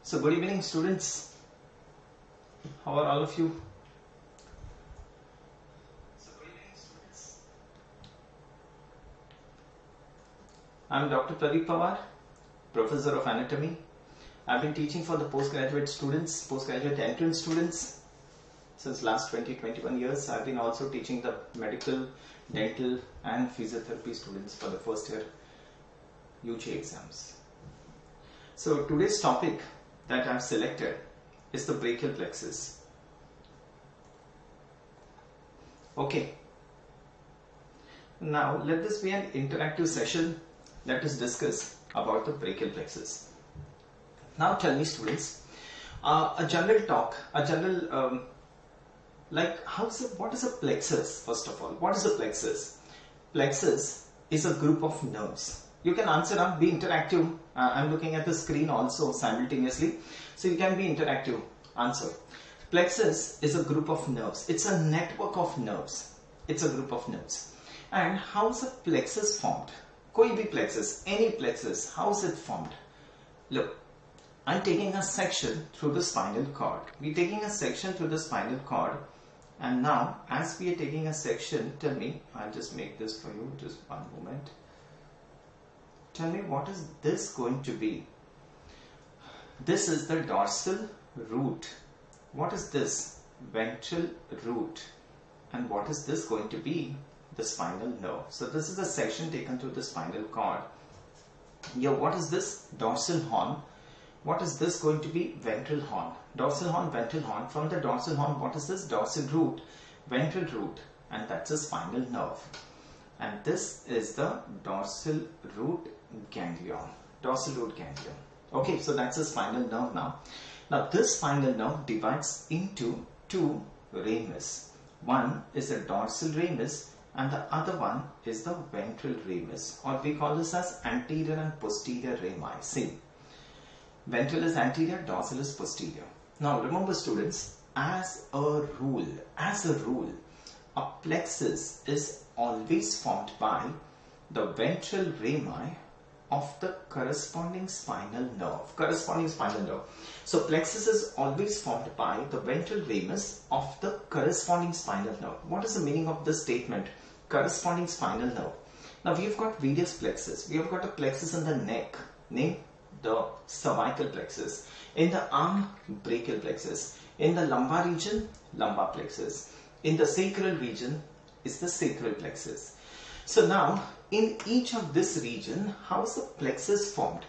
So good evening students, how are all of you? I am Dr. Pradeep Pawar, Professor of Anatomy. I have been teaching for the postgraduate students, postgraduate entrance students since last 20-21 years. I have been also teaching the medical, dental and physiotherapy students for the first year UG exams. So today's topic that I have selected is the brachial plexus. Okay. Now let this be an interactive session. Let us discuss about the brachial plexus. Now tell me students, a general talk, what is a plexus first of all? What is a plexus? Plexus is a group of nerves. You can answer up, be interactive. I'm looking at the screen also simultaneously. So you can be interactive, answer. Plexus is a group of nerves. It's a network of nerves. It's a group of nerves. And how is a plexus formed? Koi bhi plexus, any plexus, how is it formed? Look, I'm taking a section through the spinal cord. We're taking a section through the spinal cord. And now, as we are taking a section, tell me, I'll just make this for you, just one moment. Tell me, what is this going to be? This is the dorsal root. What is this? Ventral root. And what is this going to be? The spinal nerve. So this is a section taken through the spinal cord. Here, what is this? Dorsal horn. What is this going to be? Ventral horn. Dorsal horn, ventral horn. From the dorsal horn, what is this? Dorsal root, ventral root. And that's a spinal nerve. And this is the dorsal root ganglion. Dorsal root ganglion. Okay, so that's a spinal nerve now. Now this spinal nerve divides into two ramus. One is the dorsal ramus and the other one is the ventral ramus, or we call this as anterior and posterior rami. See, ventral is anterior, dorsal is posterior. Now remember students, as a rule, a plexus is always formed by the ventral rami of the corresponding spinal nerve. So plexus is always formed by the ventral ramus of the corresponding spinal nerve. What is the meaning of this statement? Corresponding spinal nerve. Now we have got various plexus. We have got a plexus in the neck, named the cervical plexus. In the arm, brachial plexus. In the lumbar region, lumbar plexus. In the sacral region is the sacral plexus. So now, in each of this region, how is the plexus formed?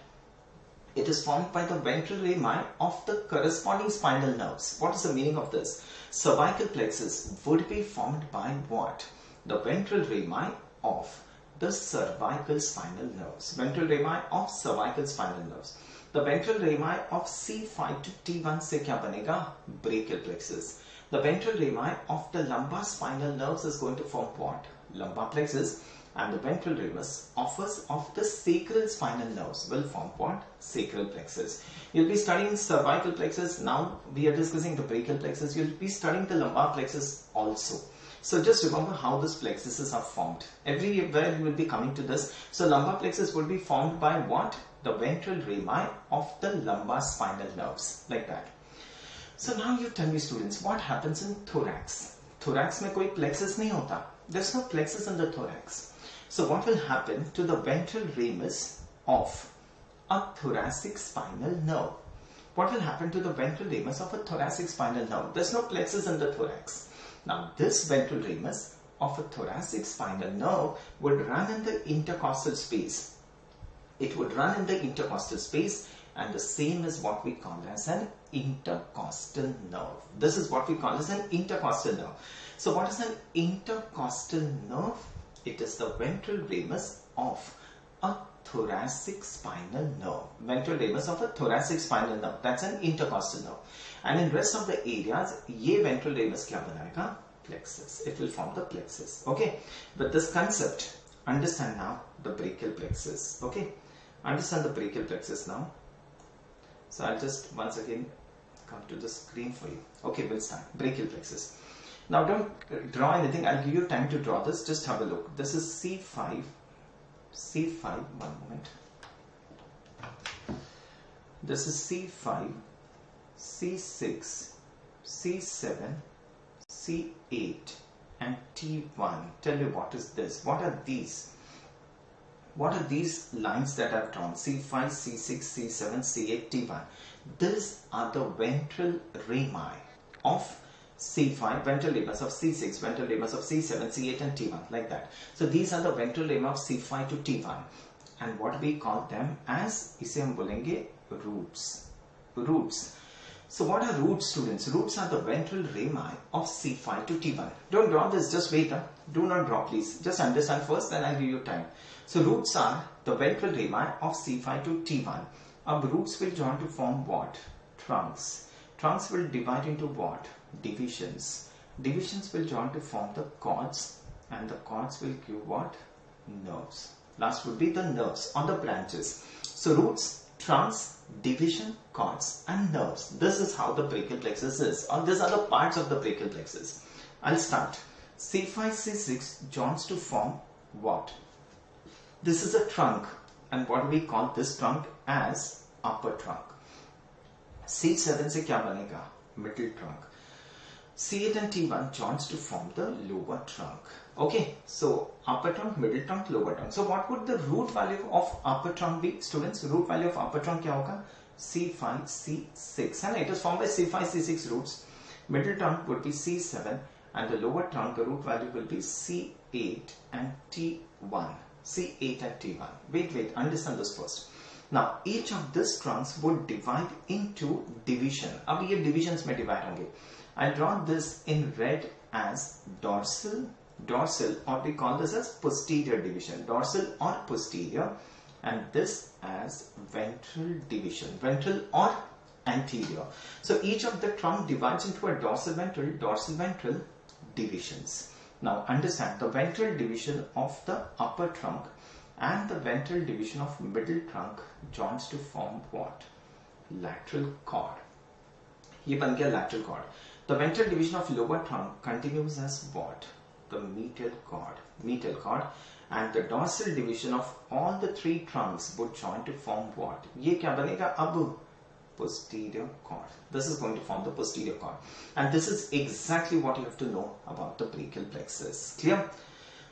It is formed by the ventral rami of the corresponding spinal nerves. What is the meaning of this? Cervical plexus would be formed by what? The ventral rami of the cervical spinal nerves. Ventral rami of cervical spinal nerves. The ventral rami of C5 to T1 se kya banega? Brachial plexus. The ventral rami of the lumbar spinal nerves is going to form what? Lumbar plexus. And the ventral ramus of the sacral spinal nerves will form what? Sacral plexus. You'll be studying cervical plexus. Now we are discussing the brachial plexus. You'll be studying the lumbar plexus also. So just remember how these plexuses are formed. Everywhere you will be coming to this. So lumbar plexus will be formed by what? The ventral rami of the lumbar spinal nerves. Like that. So now you tell me students, what happens in thorax? Thorax mein koi plexus nahi hota. There's no plexus in the thorax. So what will happen to the ventral ramus of a thoracic spinal nerve? What will happen to the ventral ramus of a thoracic spinal nerve? There's no plexus in the thorax. Now this ventral ramus of a thoracic spinal nerve would run in the intercostal space. It would run in the intercostal space, and the same is what we call as an intercostal nerve. This is what we call as an intercostal nerve. So what is an intercostal nerve? It is the ventral ramus of a thoracic spinal nerve. Ventral ramus of a thoracic spinal nerve. That's an intercostal nerve. And in rest of the areas, ye ventral ramus kya banayega? Plexus. It will form the plexus. Okay. With this concept, understand now the brachial plexus. Okay. Understand the brachial plexus now. So I'll just once again come to the screen for you. Okay, we'll start. Brachial plexus. Now don't draw anything. I'll give you time to draw this. Just have a look. This is C5. C5. One moment. This is C5, C6, C7, C8 and T1. Tell me, what is this? What are these? What are these lines that I've drawn? C5, C6, C7, C8, T1. These are the ventral rami of C5, ventral lemurs of C6, ventral lemurs of C7, C8 and T1, like that. So these are the ventral lemma of C5 to T1. And what we call them as, इसे हम बोलेंगे roots. Roots. So what are roots, students? Roots are the ventral rami of C5 to T1. Don't draw this, just wait. Do not draw, please. Just understand first, then I'll give you time. So roots are the ventral rami of C5 to T1. Ab roots will join to form what? Trunks. Trunks will divide into what? Divisions. Divisions will join to form the cords, and the cords will give what? Nerves. Last would be the nerves or the branches. So roots, trunks, division, cords and nerves. This is how the brachial plexus is, or these are the parts of the brachial plexus. I'll start. C5, C6 joins to form what? This is a trunk, and what we call this trunk as upper trunk. C7 से क्या बनेगा? Middle trunk. C8 and T1 joins to form the lower trunk. Okay, so upper trunk, middle trunk, lower trunk. So what would the root value of upper trunk be, students? Root value of upper trunk क्या होगा? C5, C6, and it is formed by C5, C6 roots. Middle trunk would be C7, and the lower trunk, the root value will be C8 and T1. C8 and T1. Wait, understand this first. Now, each of these trunks would divide into division. अब ये divisions में divide होंगे. I'll draw this in red as dorsal, or we call this as posterior division, dorsal or posterior, and this as ventral division, ventral or anterior. So each of the trunk divides into a dorsal ventral divisions. Now understand, the ventral division of the upper trunk and the ventral division of middle trunk joins to form what? Lateral cord. ये बन गया lateral cord. The ventral division of lower trunk continues as what? The medial cord, and the dorsal division of all the three trunks would join to form what? ये क्या बनेगा अब? Posterior cord. This is going to form the posterior cord, and this is exactly what you have to know about the brachial plexus. Clear?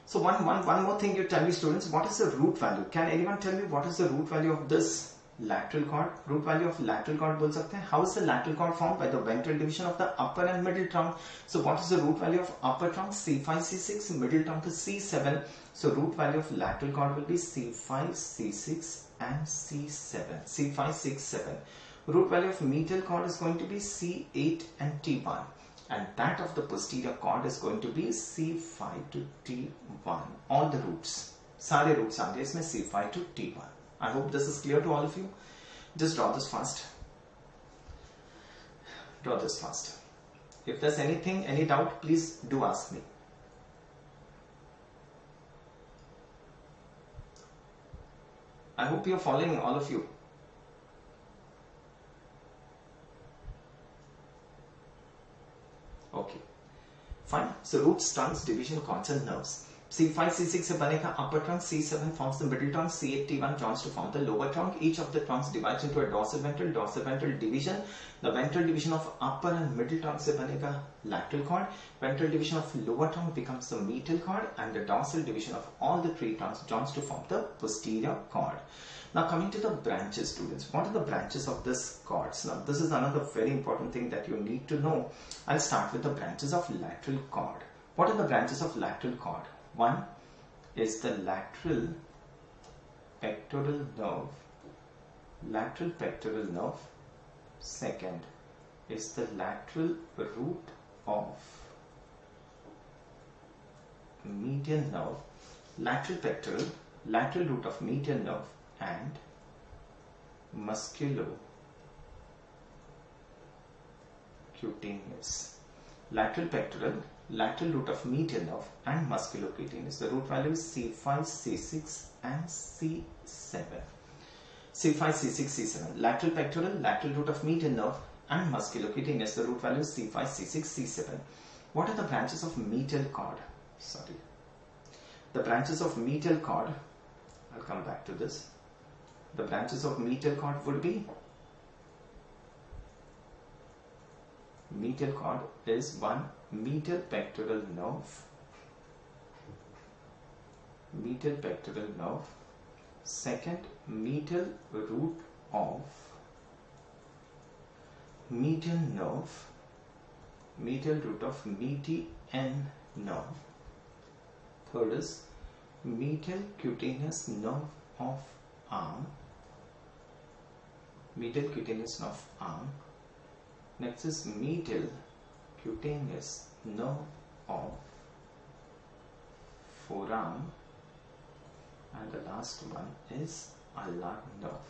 So one more thing, you tell me, students, what is the root value? Can anyone tell me what is the root value of this lateral cord? Root value of lateral cord बोल सकते हैं. How is the lateral cord formed? By the ventral division of the upper and middle trunk. So what is the root value of upper trunk? C5, C6. Middle trunk is C7. So root value of lateral cord will be C5, C6 and C7. C5, 6, 7. Root value of medial cord is going to be C8 and T1. And that of the posterior cord is going to be C5 to T1. All the roots. सारे roots आंगे इसमें C5 to T1. I hope this is clear to all of you. Just draw this fast. Draw this fast. If there's anything, any doubt, please do ask me. I hope you're following, all of you. Okay. Fine. So roots, trunks, division, cords and nerves. C5, C6 से बनेगा upper trunk, C7 forms the middle trunk, C8, T1 joins to form the lower trunk. Each of the trunks divides into a dorsal ventral division. The ventral division of upper and middle trunk से बनेगा lateral cord. Ventral division of lower trunk becomes the medial cord, and the dorsal division of all the three trunks joins to form the posterior cord. Now coming to the branches, students, what are the branches of this cords? Now this is another very important thing that you need to know. I'll start with the branches of lateral cord. What are the branches of lateral cord? One is the lateral pectoral nerve. Second is the lateral root of median nerve, lateral pectoral, lateral root of median nerve, and musculocutaneous. Lateral pectoral, lateral root of median nerve and musculocutaneous. The root value is C5, C6 and C7. C5, C6, C7. Lateral pectoral, lateral root of median nerve and musculocutaneous. The root value is C5, C6, C7. What are the branches of medial cord? The branches of medial cord, I'll come back to this. The branches of medial cord would be medial cord is one medial pectoral nerve. Medial pectoral nerve. Second, medial root of median nerve. Medial root of median nerve. Third is medial cutaneous nerve of arm. Medial cutaneous nerve of arm. Next is medial cutaneous nerve of forearm. And the last one is ulnar nerve.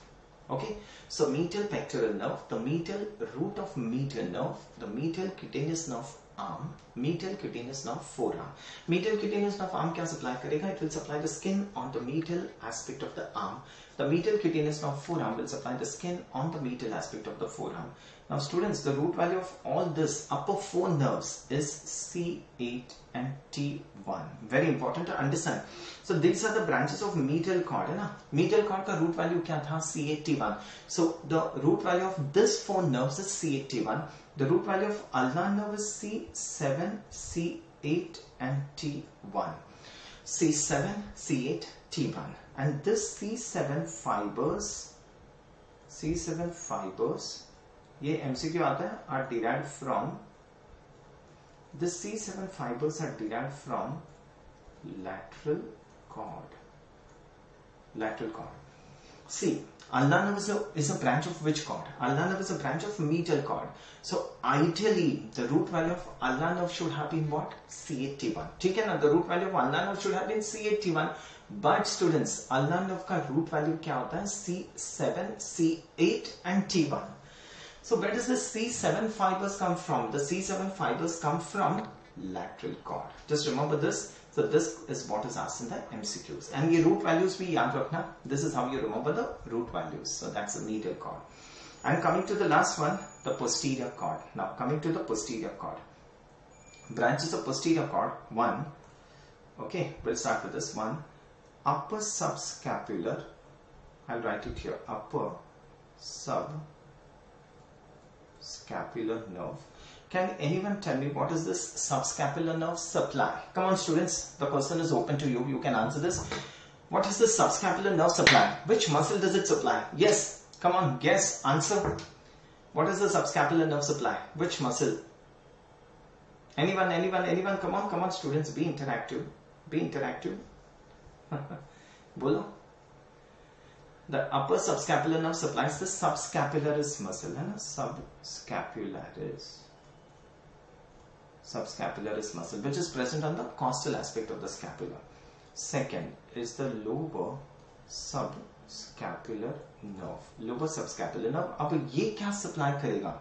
Okay, so medial pectoral nerve, the medial root of median nerve, the medial cutaneous nerve arm, medial cutaneous nerve forearm. Medial cutaneous nerve arm क्या supply करेगा? It will supply the skin on the medial aspect of the arm. The medial cutaneous nerve forearm will supply the skin on the medial aspect of the forearm. Now students, the root value of all this upper four nerves is C8 and T1. Very important to understand. So these are the branches of medial cord, है ना? Medial cord का root value क्या था? C8 T1. So the root value of this four nerves is C8 T1. The root value of ulnar nerve is C7, C8 and T1. C7, C8, T1. And this C7 fibers, ये MCQ आता है, are derived from, this C7 fibers are derived from lateral cord. Lateral cord. See, ulnar nerve is a branch of which cord? Ulnar nerve is a branch of medial cord. So ideally, the root value of ulnar nerve should have been what? C8 T1. ठीक है ना? The root value of ulnar nerve should have been C8 T1. But students, ulnar nerve का root value क्या होता है? C7, C8 and T1. So where does the C7 fibers come from? The C7 fibers come from lateral cord. Just remember this. So this is what is asked in the MCQs. And ये root values भी याद रखना. This is how you remember the root values. So that's the medial cord. And coming to the last one, the posterior cord. Now coming to the posterior cord. Branches of posterior cord. One. Okay, we'll start with this one. Upper subscapular. I'll write it here. Upper subscapular nerve. Can anyone tell me what is this subscapular nerve supply? Come on students, the question is open to you. You can answer this. What is the subscapular nerve supply? Which muscle does it supply? Yes, come on, guess, answer. What is the subscapular nerve supply? Which muscle? Anyone? Come on students, be interactive. Be interactive. Bolo. The upper subscapular nerve supplies the subscapularis muscle. Subscapularis muscle, which is present on the costal aspect of the scapula. Second is the lower subscapular nerve. Lower subscapular nerve. अब ये क्या supply करेगा?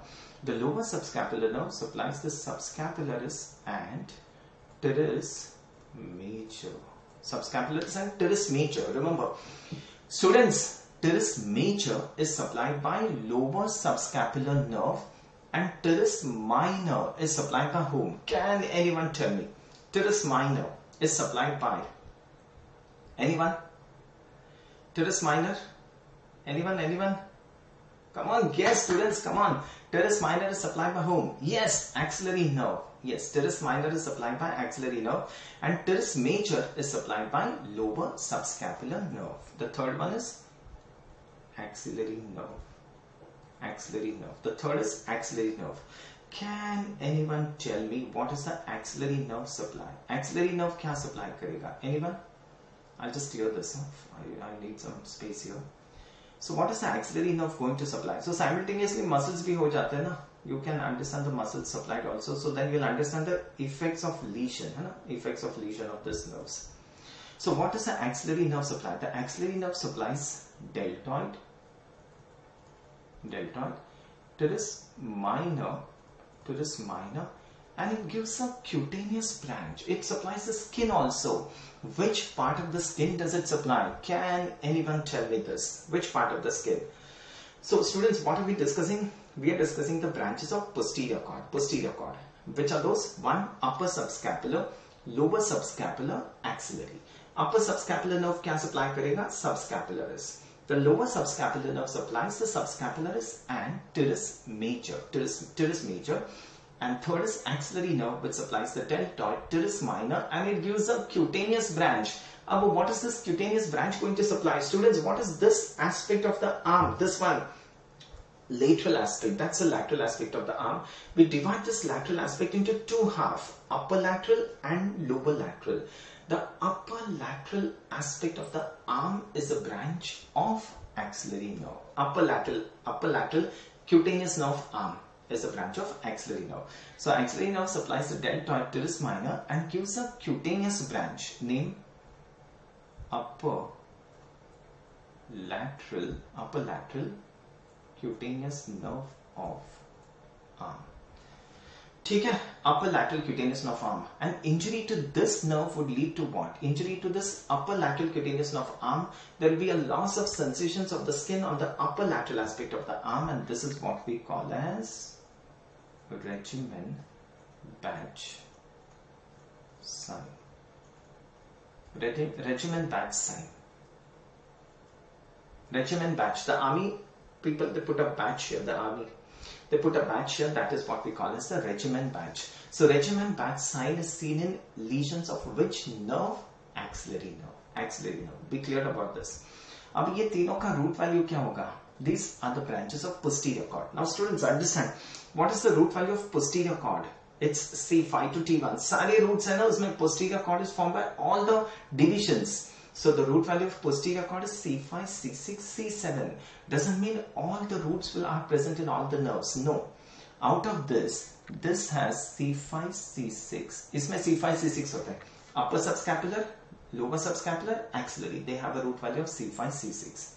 The lower subscapular nerve supplies the subscapularis and teres major. Subscapularis and teres major. Remember, students, teres major is supplied by lower subscapular nerve. And teres minor is supplied by whom? Can anyone tell me? Teres minor is supplied by anyone? Teres minor? Anyone? Come on, guess students, come on. Teres minor is supplied by whom? Yes, axillary nerve. Yes, teres minor is supplied by axillary nerve. And teres major is supplied by lower subscapular nerve. The third one is axillary nerve. Axillary nerve. The third is axillary nerve. Can anyone tell me what is the axillary nerve supply? Axillary nerve क्या supply करेगा? Anyone? I'll just clear this off. I need some space here. So what is the axillary nerve going to supply? So simultaneously muscles भी हो जाते हैं ना. You can understand the muscles supplied also. So then you'll understand the effects of lesion, है ना? Effects of lesion of these nerves. So what is the axillary nerve supply? The axillary nerve supplies deltoid, teres minor, and it gives a cutaneous branch. It supplies the skin also. Which part of the skin does it supply? Can anyone tell me this? Which part of the skin? So students, what are we discussing? We are discussing the branches of posterior cord. Which are those? One, upper subscapular, lower subscapular, axillary. Upper subscapular nerve क्या supply करेगा? Subscapularis. The lower subscapular nerve supplies the subscapularis and teres major. And third is axillary nerve, which supplies the deltoid teres minor, and it gives a cutaneous branch. What is this cutaneous branch going to supply? Students, what is this aspect of the arm? This one, lateral aspect. That's the lateral aspect of the arm. We divide this lateral aspect into two halves, upper lateral and lower lateral. The upper lateral aspect of the arm is a branch of axillary nerve. Upper lateral cutaneous nerve arm is a branch of axillary nerve. So axillary nerve supplies the deltoid teres minor and gives a cutaneous branch named upper lateral cutaneous nerve of arm. ठीक है, upper lateral cutaneous nerve arm. And injury to this nerve would lead to what? Injury to this upper lateral cutaneous nerve arm, there will be a loss of sensations of the skin on the upper lateral aspect of the arm, and this is what we call as regimen badge sign. Regimen badge sign. Regimen badge. The army people, they put a badge here. The army, they put a badge here. That is what we call as the regimen badge. So regimen badge sign is seen in lesions of which nerve? Axillary nerve. Axillary nerve. Be clear about this. अब ये तीनों का root value क्या होगा? These are the branches of posterior cord. Now students, understand what is the root value of posterior cord? It's C5 to T1. सारे roots है ना उसमें, posterior cord is formed by all the divisions. So the root value of posterior cord is C5, C6, C7. Doesn't mean all the roots are present in all the nerves. No. Out of this has C5, C6. इसमें C5, C6 होता है. Upper subscapular, lower subscapular, axillary. They have a root value of C5, C6.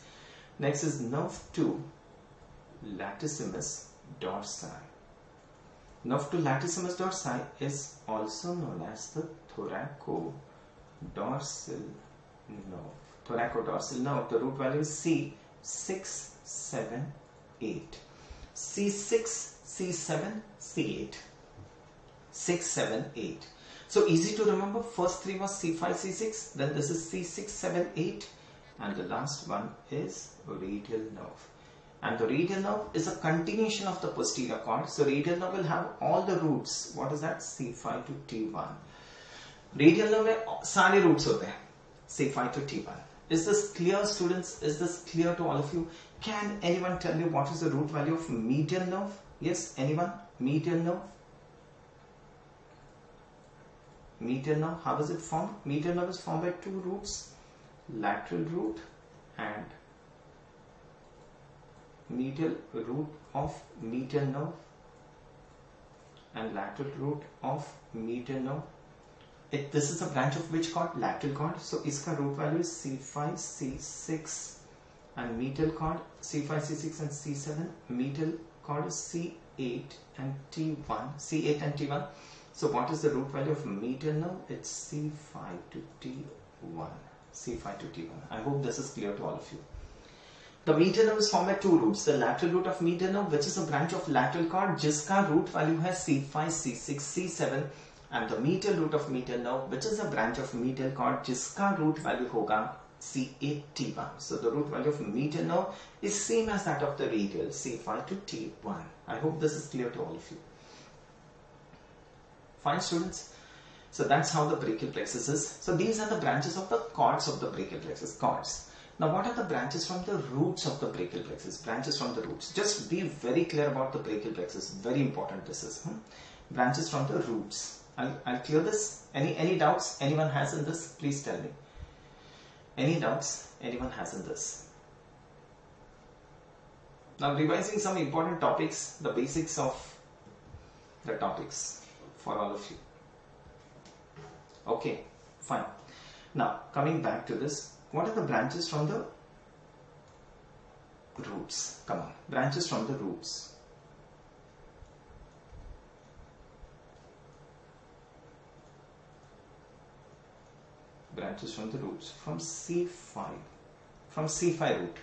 Next is nerve 2, Latissimus dorsi. Nerve 2 Latissimus dorsi is also known as the thoracodorsal nerve. Thoracodorsal nerve, the root value is C6, 7, 8. C6, C7, C8. 6, 7, 8. So easy to remember. First three was C5, C6. Then this is C6, 7, 8. And the last one is radial nerve. And the radial nerve is a continuation of the posterior cord. So radial nerve will have all the roots. What is that? C5 to T1. Radial nerve में सारे roots होते हैं. C5 to T1. Is this clear, students? Is this clear to all of you? Can anyone tell me what is the root value of medial nerve? Yes, anyone? Medial nerve? Medial nerve, how is it formed? Medial nerve is formed by two roots. Lateral root and medial root of medial nerve and lateral root of medial nerve. This is a branch of which cord? Lateral cord. So iska root value is C5, C6 and medial cord C5, C6 and C7. Medial cord is C8 and T1. C8 and T1. So what is the root value of medial nerve? It's C5 to T1. C5 to T1. I hope this is clear to all of you. The medial nerve is formed by two roots. The lateral root of medial nerve, which is a branch of lateral cord, जिसका root value है C5, C6, C7, and the medial root of medial nerve, which is a branch of medial cord, जिसका root value होगा C8, T1. So the root value of medial nerve is same as that of the radial, C5 to T1. I hope this is clear to all of you. Fine, students. So that's how the brachial plexus is. So these are the branches of the cords of the brachial plexus. Cords. Now what are the branches from the roots of the brachial plexus? Branches from the roots. Just be very clear about the brachial plexus. Very important this is. Branches from the roots. I'll clear this. Any doubts anyone has in this? Please tell me. Any doubts anyone has in this? Now revising some important topics, the basics of the topics for all of you. Okay, fine. Now coming back to this, what are the branches from the roots? Come on, branches from the roots. Branches from the roots, from C5, from C5 root.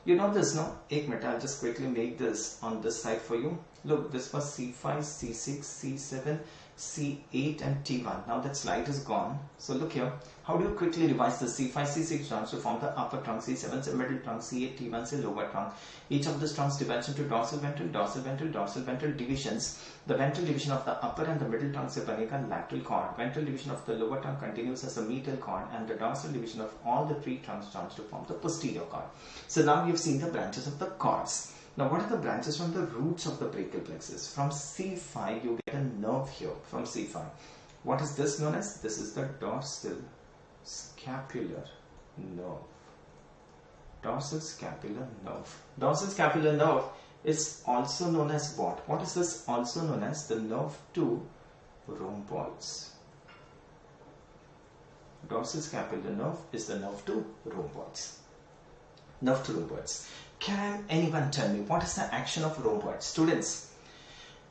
You know this, no? Ek minute, I'll just quickly make this on this side for you. Look, this was C5, C6, C7, C8 and T1. Now that slide is gone. So look here. How do you quickly revise the C5, C6 trunks to form the upper trunk, C7 is the middle trunk, C8, T1 is the lower trunk. Each of these trunks divides into dorsal ventral, dorsal ventral, dorsal ventral divisions. The ventral division of the upper and the middle trunk se banega lateral cord. Ventral division of the lower trunk continues as a medial cord, and the dorsal division of all the three trunks joins to form the posterior cord. So now you've seen the branches of the cords. Now what are the branches from the roots of the brachial plexus? From C5 you get a nerve here from C5. What is this known as? This is the dorsal scapular nerve. Dorsal scapular nerve. Dorsal scapular nerve is also known as what? What is this also known as? The nerve to rhomboids. Dorsal scapular nerve is the nerve to rhomboids. Nerve to rhomboids. Can anyone tell me what is the action of rhomboids? Students,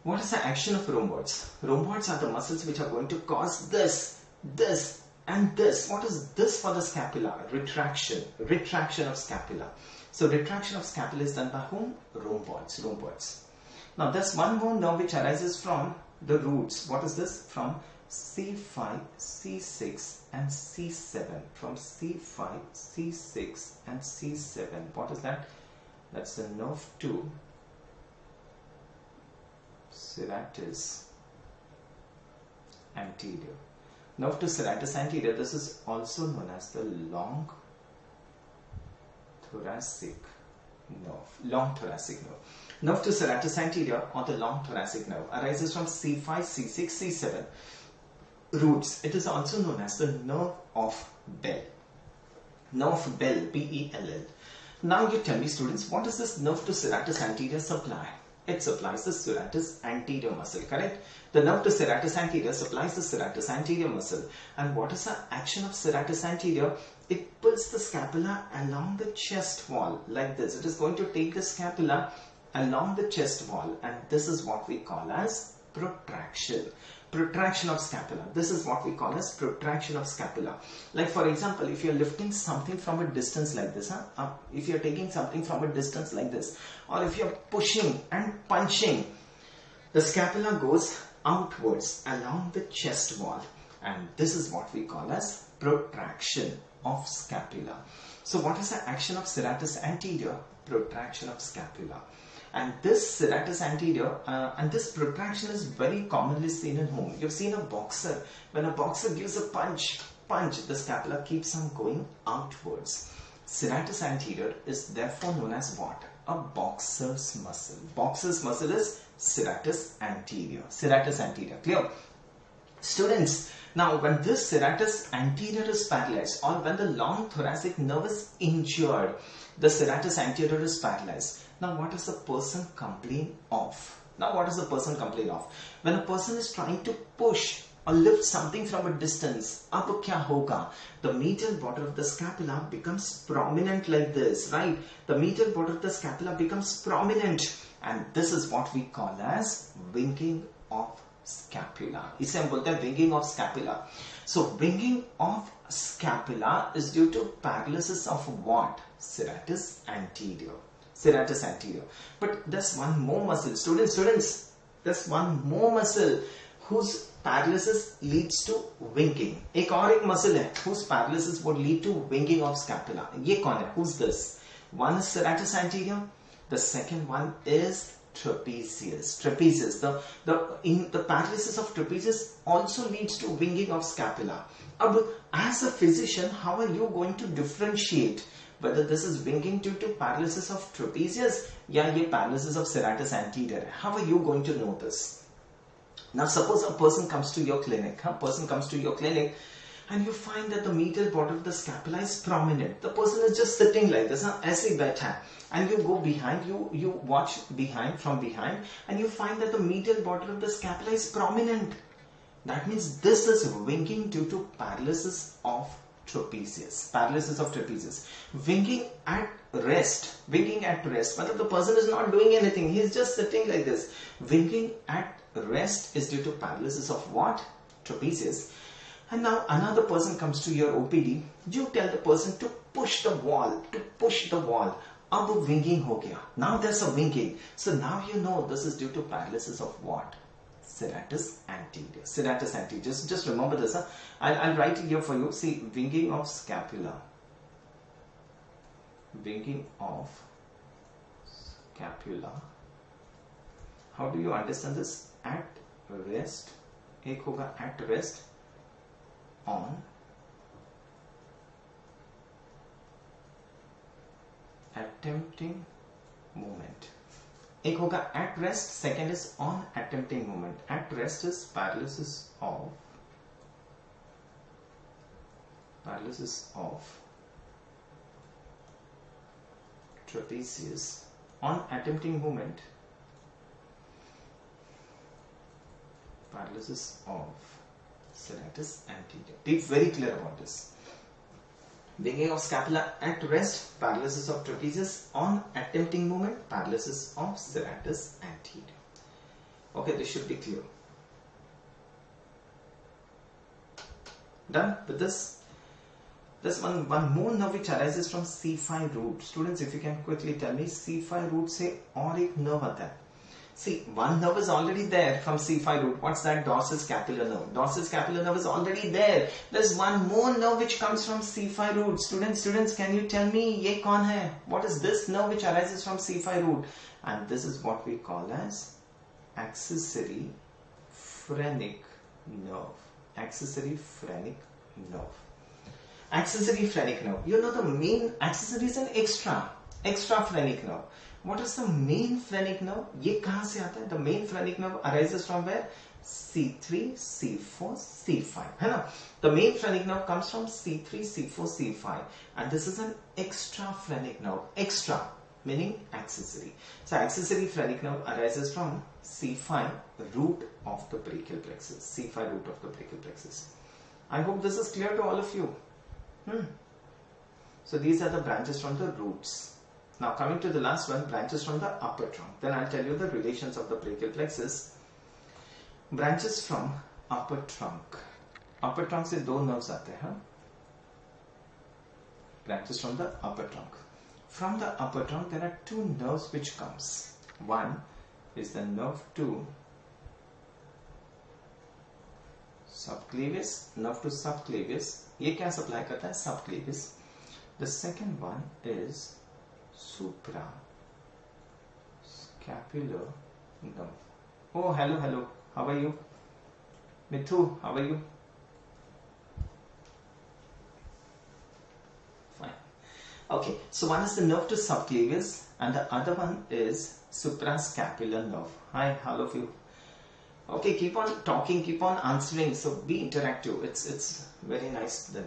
what is the action of rhomboids? Rhomboids are the muscles which are going to cause this, this and this. What is this for the scapula? Retraction. Retraction of scapula. So retraction of scapula is done by whom? Rhomboids. Rhomboids. Now there's one more nerve which arises from the roots. What is this? From C5, C6 and C7. From C5, C6 and C7. What is that? That's the nerve to serratus anterior. Nerve to serratus anterior. This is also known as the long thoracic nerve. Long thoracic nerve. Nerve to serratus anterior or the long thoracic nerve arises from C5, C6, C7 roots. It is also known as the nerve of Bell. Nerve of Bell, B-E-L-L. Now you tell me, students, what does this nerve to serratus anterior supply? It supplies the serratus anterior muscle, correct? The nerve to serratus anterior supplies the serratus anterior muscle. And what is the action of serratus anterior? It pulls the scapula along the chest wall like this. It is going to take the scapula along the chest wall, and this is what we call as protraction. Protraction of scapula. This is what we call as protraction of scapula. Like for example, if you are lifting something from a distance like this, if you are taking something from a distance like this, or if you are pushing and punching, the scapula goes outwards along the chest wall, and this is what we call as protraction of scapula. So what is the action of serratus anterior? Protraction of scapula. And this serratus anterior and this protraction is very commonly seen in whom? You've seen a boxer. When a boxer gives a punch, the scapula keeps on going outwards. Serratus anterior is therefore known as what? A boxer's muscle. Boxer's muscle is serratus anterior. Serratus anterior. Clear? Students, now when this serratus anterior is paralyzed, or when the long thoracic nerve is injured, the serratus anterior is paralyzed. Now what does the person complain of? Now what does the person complain of? When a person is trying to push or lift something from a distance, ab kya hoga? The medial border of the scapula becomes prominent like this, right? The medial border of the scapula becomes prominent, and this is what we call as winging of scapula. इसे हम बोलते हैं winging of scapula. So winging of scapula is due to paralysis of what? Serratus anterior. Serratus anterior. But there's one more muscle. Students, there's one more muscle whose paralysis leads to winging. एक और एक muscle है whose paralysis would lead to winging of scapula. ये कौन है? Who's this? One is serratus anterior. The second one is trapezius. Trapezius. The paralysis of trapezius also leads to winging of scapula. Ab, as a physician, how are you going to differentiate whether this is winging due to paralysis of trapezius या ये paralysis of serratus anterior? How are you going to know this? Now suppose a person comes to your clinic. And you find that the medial border of the scapula is prominent. The person is just sitting like this, ऐसे बैठा है. And you go behind, you watch from behind, and you find that the medial border of the scapula is prominent. That means this is winging due to paralysis of trapezius. Paralysis of trapezius. Winging at rest. But the person is not doing anything. He is just sitting like this. Winging at rest is due to paralysis of what? Trapezius. And now another person comes to your OPD. You tell the person to push the wall. Ab winging ho gaya. Now there's a winging. So now you know this is due to paralysis of what? serratus anterior. Serratus anterior. Just remember this. Huh? I'll write it here for you. See, winging of scapula. Winging of scapula. How do you understand this? At rest. एक होगा at rest on attempting movement. एक होगा at rest, second is on attempting movement. At rest is paralysis of trapezius. On attempting movement, paralysis of serratus anterior. Be very clear about this. Winging of scapula at rest, paralysis of trapezius. On attempting movement, paralysis of serratus anterior. Okay, this should be clear. Done with this? There's one more nerve which arises from C5 root. Students, if you can quickly tell me, C5 root से और एक nerve आता है. See, one nerve is already there from C5 root. What's that? Dorsiscapular nerve. Dorsiscapular nerve is already there. There's one more nerve which comes from C5 root. Students, can you tell me, ये कौन है? What is this nerve which arises from C5 root? And this is what we call as Axillary Phrenic Nerve. Axillary Phrenic Nerve. Axillary Phrenic Nerve. You know the main axillary is an extra phrenic nerve. What is the main phrenic nerve? ये कहाँ से आता है? The main phrenic nerve arises from where? C3, C4, C5. है ना? The main phrenic nerve comes from C3, C4, C5. And this is an extra phrenic nerve. Extra meaning accessory. So accessory phrenic nerve arises from C5 root of the brachial plexus. C5 root of the brachial plexus. I hope this is clear to all of you. So these are the branches from the roots. Now coming to the last one, branches from the upper trunk. Then I'll tell you the relations of the brachial plexus. Branches from upper trunk. Upper trunk से दो nerves आते हैं. Branches from the upper trunk. From the upper trunk there are two nerves which comes. One is the nerve to subclavius. Nerve to subclavius. ये क्या supply करता है? Subclavius. The second one is suprascapular nerve. Oh, hello. How are you? Mithu, how are you? Fine. Okay, so one is the nerve to subclavius and the other one is suprascapular nerve. Hi, all of you. Okay, keep on talking, keep on answering. So be interactive. It's very nice then.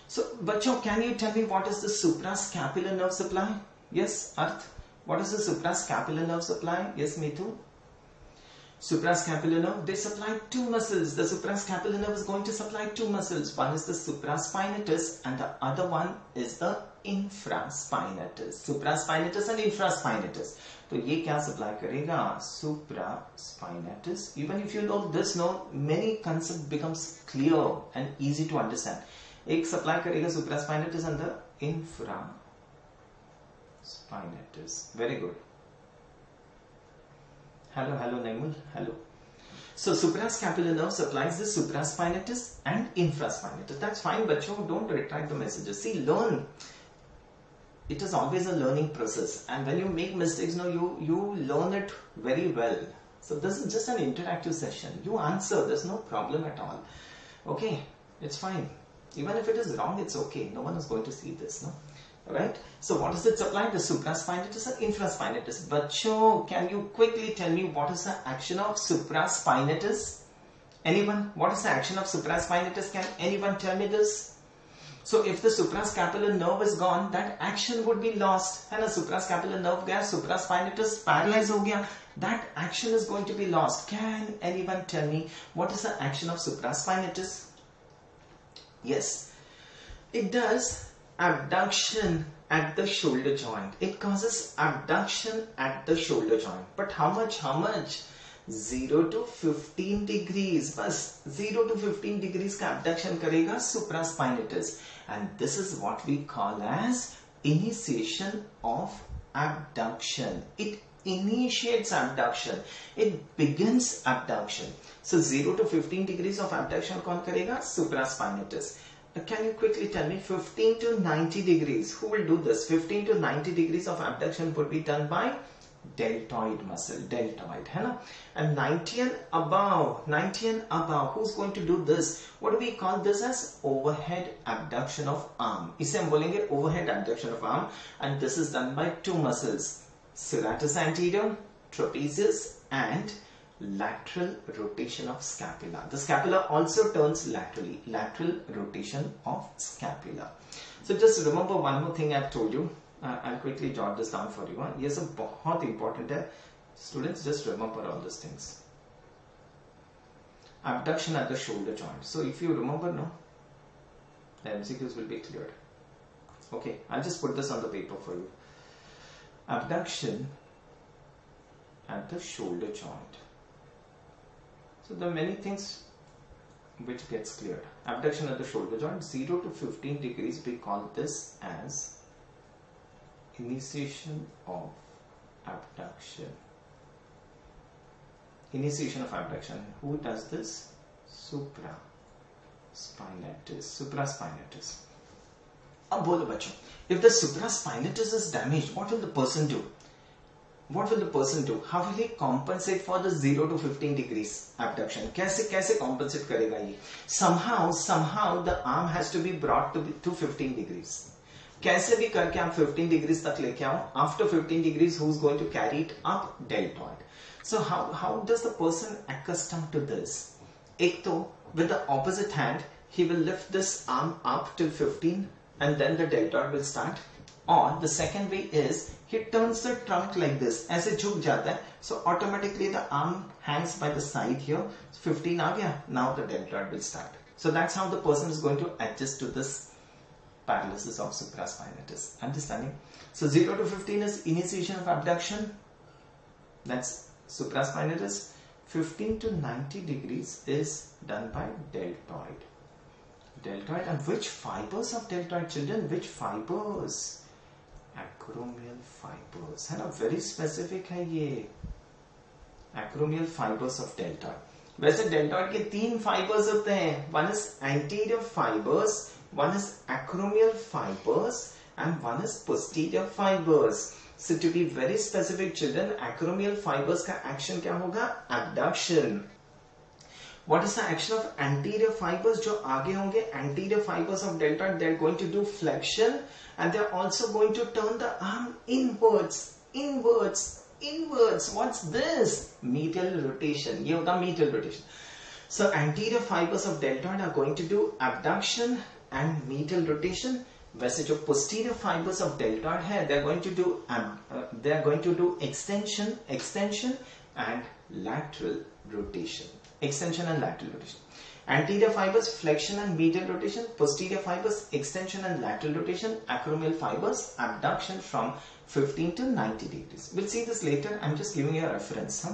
So, bachcho, can you tell me what is the suprascapular nerve supply? Yes, Arth. What is the suprascapular nerve supply? Yes, Mithu. Suprascapular nerve, they supply two muscles. The suprascapular nerve is going to supply two muscles. One is the supraspinatus and the other one is the infraspinatus. Supraspinatus and infraspinatus. तो ये क्या supply करेगा? Supraspinatus. Even if you know this, many concepts becomes clear and easy to understand. एक supply करेगा supraspinatus and the infraspinatus. Very good. Hello, Naimul. Hello. So suprascapular nerve supplies the supraspinatus and infraspinatus. That's fine, but don't retract the messages. See, learn. It is always a learning process, and when you make mistakes, you learn it very well. So this is just an interactive session. You answer. There's no problem at all. Okay, it's fine. Even if it is wrong, it's okay. No one is going to see this, no? Alright, so what does it supply? The supraspinatus and infraspinatus. Bachcho, can you quickly tell me what is the action of supraspinatus? Anyone? What is the action of supraspinatus? Can anyone tell me this? So if the suprascapular nerve is gone, that action would be lost. And a suprascapular nerve gaya, supraspinatus paralyzed ho gaya, that action is going to be lost. Can anyone tell me what is the action of supraspinatus? Yes, it does abduction at the shoulder joint. It causes abduction at the shoulder joint. But how much? 0 to 15 degrees. Bas 0 to 15 degrees ka abduction karega supraspinatus. And this is what we call as initiation of abduction. It initiates abduction. It begins abduction. So 0 to 15 degrees of abduction कौन करेगा? Supraspinatus. Can you quickly tell me 15 to 90 degrees? Who will do this? 15 to 90 degrees of abduction would be done by deltoid muscle, deltoid, है ना? And 90 and above, who's going to do this? What do we call this as? Overhead abduction of arm. इसे हम बोलेंगे overhead abduction of arm, and this is done by two muscles, serratus anterior, trapezius, and lateral rotation of scapula. The scapula also turns laterally, lateral rotation of scapula. So just remember one more thing I've told you. I'll quickly jot this down for you. ये सब बहुत important है. Students, just remember all these things. Abduction at the shoulder joint. So if you remember now, the MCQs will be cleared. Okay, I'll just put this on the paper for you. Abduction at the shoulder joint. So there are many things which gets cleared. Abduction at the shoulder joint, 0 to 15 degrees, we call this as initiation of abduction. Initiation of abduction. Who does this? Supraspinatus. अब बोलो बच्चों, if the supraspinatus is damaged, what will the person do? What will the person do? How will he compensate for the 0 to 15 degrees abduction? कैसे compensate करेगा ये? Somehow the arm has to be brought to 15 degrees. कैसे भी करके आप 15 degrees तक लेके आओ. After 15 degrees, who's going to carry it up? Deltoid. So how does the person accustom to this? एक तो with the opposite hand, he will lift this arm up till 15 and then the deltoid will start. Or the second way is he turns the trunk like this. ऐसे झुक जाता है. So automatically the arm hangs by the side here. 15 आ गया. Now the deltoid will start. So that's how the person is going to adjust to this paralysis of supraspinatus. Understanding? So 0 to 15 is initiation of abduction. That's supraspinatus. 15 to 90 degrees is done by deltoid. Deltoid, and which fibers of deltoid, children? Which fibers? Acromial fibers. है ना? Very specific है ये. Acromial fibers of deltoid. वैसे deltoid के 3 fibers होते हैं. One is anterior fibers, one is acromial fibers, and one is posterior fibers. So to be very specific, children, acromial fibers का action क्या होगा? Abduction. What is the action of anterior fibers? जो आगे होंगे, anterior fibers of deltoid, they are going to do flexion, and they are also going to turn the arm inwards. What's this? Medial rotation. ये होगा medial rotation. So anterior fibers of deltoid are going to do abduction and medial rotation. वैसे जो posterior fibers of deltoid है, they are going to do extension and lateral rotation. Extension and lateral rotation. Anterior fibers, flexion and medial rotation. Posterior fibers, extension and lateral rotation. Acromial fibers, abduction from 15 to 90 degrees. We'll see this later. I'm just giving you a reference.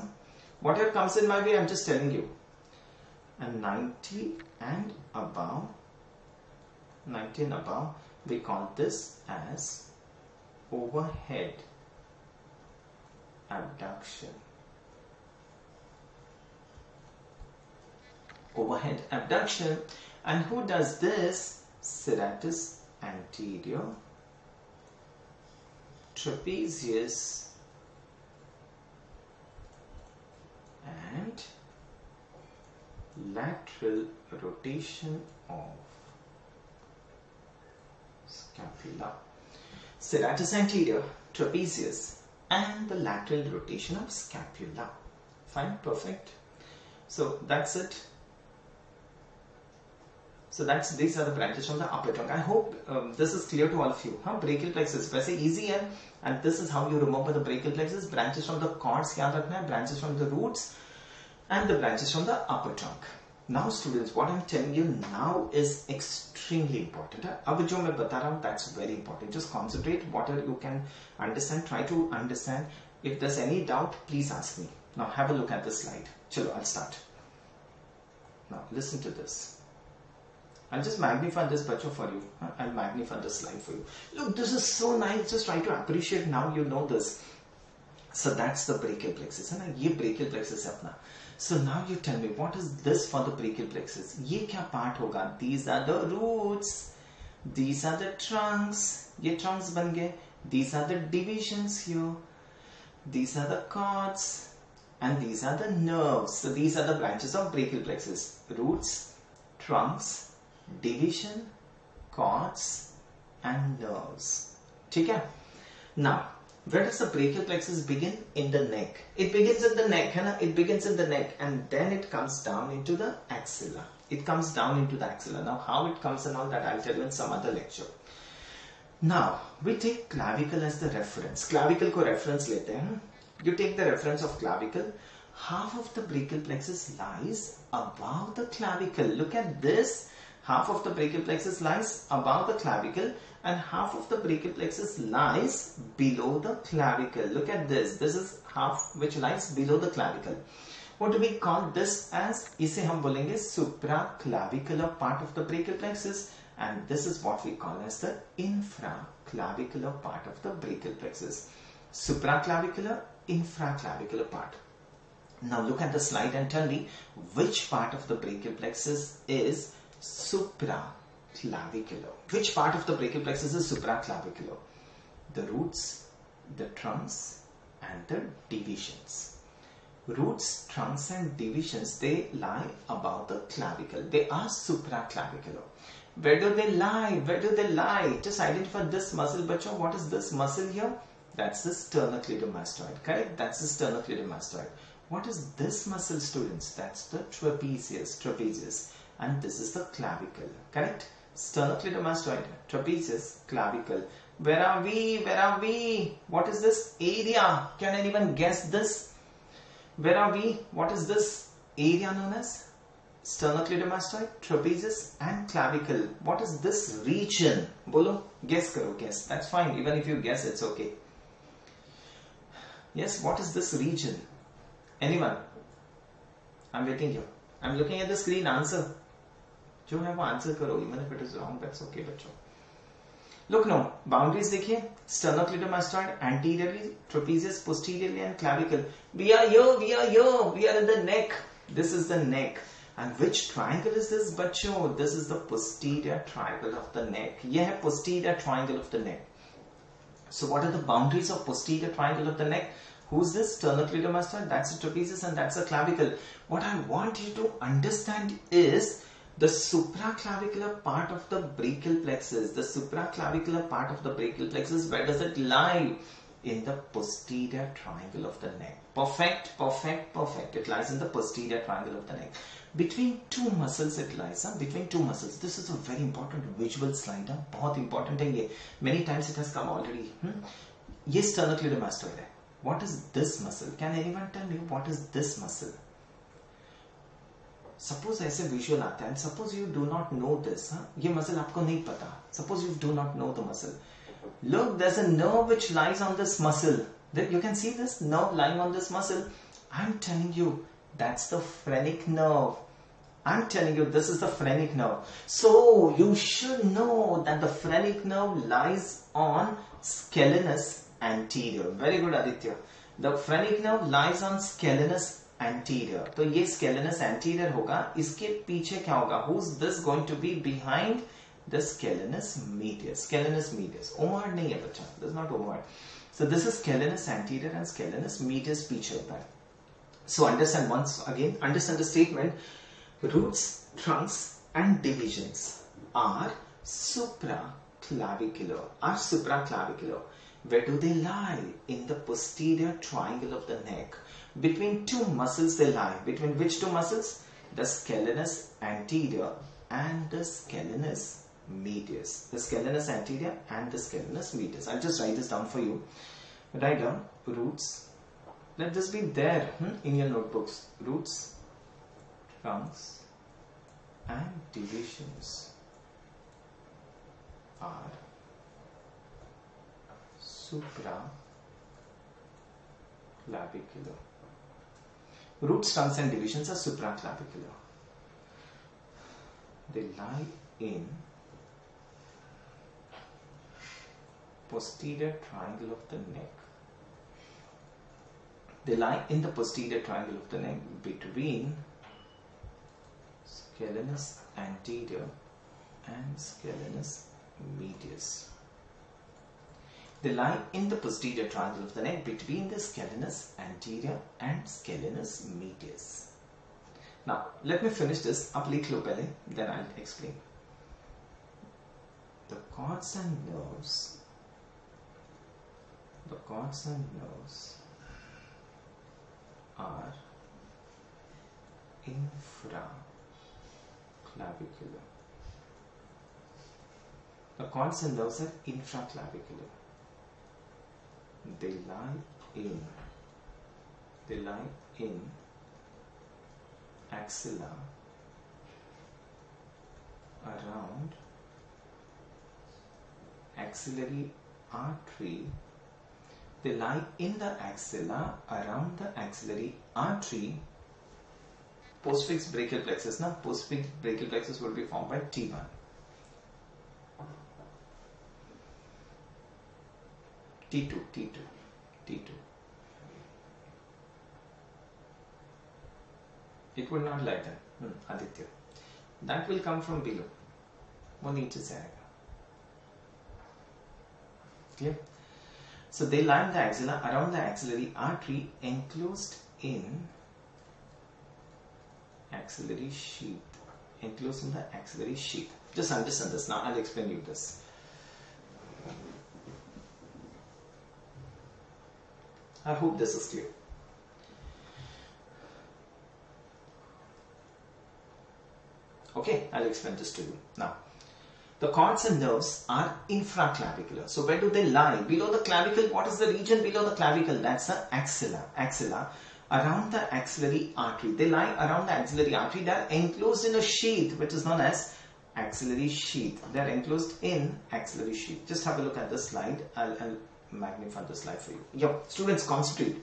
Whatever comes in my way, I'm just telling you. And 90 and above, we call this as overhead abduction. Overhead abduction. And who does this? Serratus anterior, trapezius, and lateral rotation of scapula. Serratus anterior, trapezius, and the lateral rotation of scapula. Fine, perfect. So that's it. So these are the branches from the upper trunk. I hope this is clear to all of you. Brachial plexus, वैसे easy है, and this is how you remember the brachial plexus. Branches from the cords याद रखना है, branches from the roots, and the branches from the upper trunk. Now students, what I'm telling you now is extremely important. अब जो मैं बता रहा हूँ, that's very important. Just concentrate, whatever you can understand, try to understand. If there's any doubt, please ask me. Now have a look at this slide. Chalo, I'll start. Now listen to this. I'll just magnify this picture for you. I'll magnify this slide for you. Look, this is so nice. Just try to appreciate now you know this. So that's the brachial plexus है ना, ये brachial plexus है अपना. So now you tell me what is this for the brachial plexus? ये क्या part होगा? These are the roots, these are the trunks, ये trunks बन गए. These are the divisions here, these are the cords, and these are the nerves. So these are the branches of brachial plexus: roots, trunks, division, cords, and nerves. ठीक है? Now, where does the brachial plexus begin? In the neck. It begins in the neck, है ना? It begins in the neck, and then it comes down into the axilla. It comes down into the axilla. Now, how it comes and all that I'll tell you in some other lecture. Now, we take clavicle as the reference. Clavicle को reference लेते हैं. You take the reference of clavicle. Half of the brachial plexus lies above the clavicle. Look at this. Half of the brachial plexus lies above the clavicle, and half of the brachial plexus lies below the clavicle. Look at this. This is half which lies below the clavicle. What do we call this as? इसे हम बोलेंगे supraclavicular part of the brachial plexus, and this is what we call as the infraclavicular part of the brachial plexus. Supraclavicular, infraclavicular part. Now look at the slide and tell me which part of the brachial plexus is supraclavicular. Which part of the brachial plexus is supraclavicular? The roots, the trunks, and the divisions. Roots, trunks, and divisions, they lie above the clavicle. They are supraclavicular. Where do they lie? Where do they lie? Just identify this muscle, bacho. What is this muscle here? That's the sternocleidomastoid. Correct? That's the sternocleidomastoid. What is this muscle, students? That's the trapezius. And this is the clavicle. Correct? Sternocleidomastoid, trapezius, clavicle. Where are we? Where are we? What is this area? Can anyone guess this? Where are we? What is this area known as? Sternocleidomastoid, trapezius, and clavicle. What is this region? Bolo, guess karo, guess. That's fine. Even if you guess, it's okay. Yes, what is this region? Anyone? I'm waiting here. I'm looking at the screen. Answer. जो है वो answer करो. Even if it is wrong, that's okay, बच्चों. Look now, boundaries देखिए. Sternocleidomastoid, anteriorly, trapezius, posteriorly, and clavicle. We are here. We are here. We are in the neck. This is the neck. And which triangle is this, बच्चों? This is the posterior triangle of the neck. यह है posterior triangle of the neck. So what are the boundaries of posterior triangle of the neck? Who's this? Sternocleidomastoid, that's a trapezius, and that's a clavicle. What I want you to understand is the supraclavicular part of the brachial plexus. The supraclavicular part of the brachial plexus, where does it lie? In the posterior triangle of the neck. Perfect, perfect, perfect. It lies in the posterior triangle of the neck. Between two muscles it lies. Between two muscles. This is a very important visual slide. बहुत important है ये. Many times it has come already. ये sternocleidomastoid है. What is this muscle? Can anyone tell me what is this muscle? Suppose ऐसे visual आता है. Suppose you do not know this. ये muscle आपको नहीं पता. Suppose you do not know the muscle. Look, there's a nerve which lies on this muscle. You can see this nerve lying on this muscle. I'm telling you, that's the phrenic nerve. I'm telling you, this is the phrenic nerve. So you should know that the phrenic nerve lies on scalenus anterior. Very good, Aditya. The phrenic nerve lies on scalenus anterior. तो ये scalenus anterior होगा. इसके पीछे क्या होगा? Who's this going to be behind? The scalenus medius. Scalenus medius. Omar नहीं है बच्चा. This is not Omar. So this is scalenus anterior and scalenus medius पीछे होता है. So understand once again. Understand the statement. Roots, trunks, and divisions are supraclavicular. Are supraclavicular. Where do they lie? In the posterior triangle of the neck. Between two muscles they lie. Between which two muscles? The scalenus anterior and the scalenus medius. The scalenus anterior and the scalenus medius. I'll just write this down for you. Write down roots. Let this be there in your notebooks. Roots, trunks, and divisions are supraclavicular. Roots, trunks, and divisions are supraclavicular. They lie in posterior triangle of the neck. They lie in the posterior triangle of the neck between scalenus anterior and scalenus medius. They lie in the posterior triangle of the neck between the scalenus anterior and scalenus medius. Now, let me finish this. Up लिख लो पहले, then I'll explain. The cords and nerves are infraclavicular. The cords and nerves are infraclavicular. They lie in axilla around axillary artery. They lie in the axilla around the axillary artery. Postfixed brachial plexus. Now, postfixed brachial plexus will be formed by T1. T2. It will not lie there. Aditya. That will come from below. वो नीचे से आएगा. Clear? So they lie in the axilla around the axillary artery enclosed in axillary sheath. Enclosed in the axillary sheath. Just understand this. Now I'll explain you this. I hope this is clear. Okay, I'll explain this to you. Now, the cords and nerves are infraclavicular. So where do they lie? Below the clavicle. What is the region below the clavicle? That's the axilla. Axilla around the axillary artery. They lie around the axillary artery. They are enclosed in a sheath which is known as axillary sheath. They are enclosed in axillary sheath. Just have a look at this slide. I'll magnify the slide for you. Yep, students, concentrate.